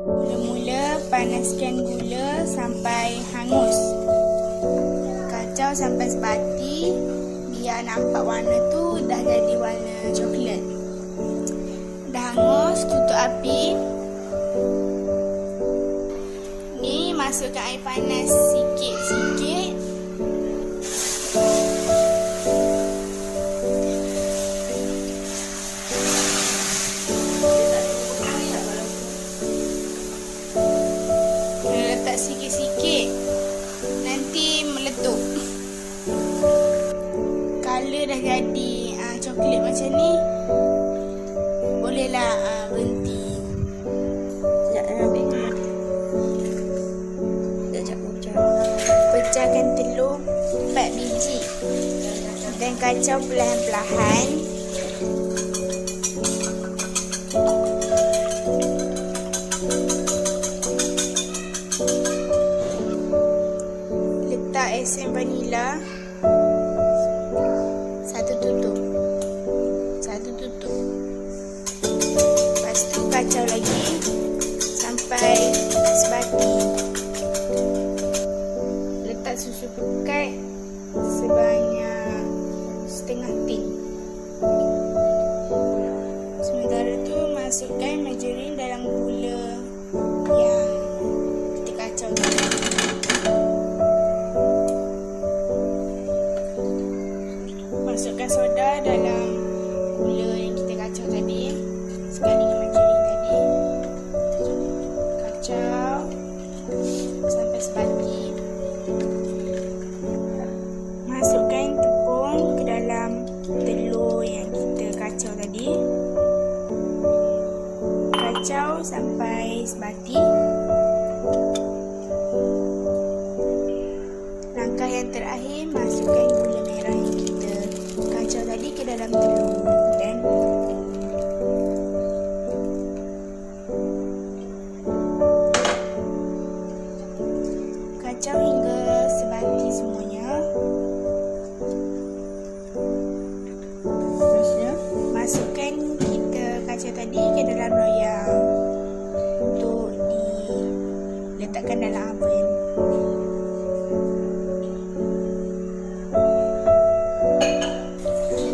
Mula-mula panaskan gula sampai hangus. Kacau sampai sebati. Biar nampak warna tu dah jadi warna coklat. Dah hangus, tutup api. Ni masukkan air panas sikit-sikit. Letak sikit-sikit, nanti meletup. Color dah jadi coklat macam ni, bolehlah berhenti. Pecahkan telur 4 biji dan kacau perlahan-perlahan. Letak esen vanila 1 tutup. Lepas tu kacau lagi sampai sebati. Letak susu pekat sebanyak setengah tin. Sementara tu masukkan margarin dalam gula yang kita kacau tadi. Masukkan soda dalam gula yang kita kacau tadi sekali dengan margarin tadi. Kacau sampai sebati. Masukkan tepung ke dalam telur yang kita kacau tadi. Kacau sampai sebati. Langkah yang terakhir, masukkan gula merah yang kita kacau tadi ke dalam telur dan kacau hingga sebati semuanya. Masukkan kita kacau tadi ke dalam loyang untuk diletakkan dalam oven.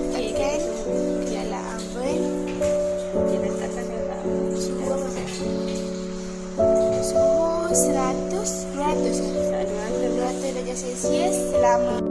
Letakkan ke dalam oven. Suhu 200 darjah Celsius selama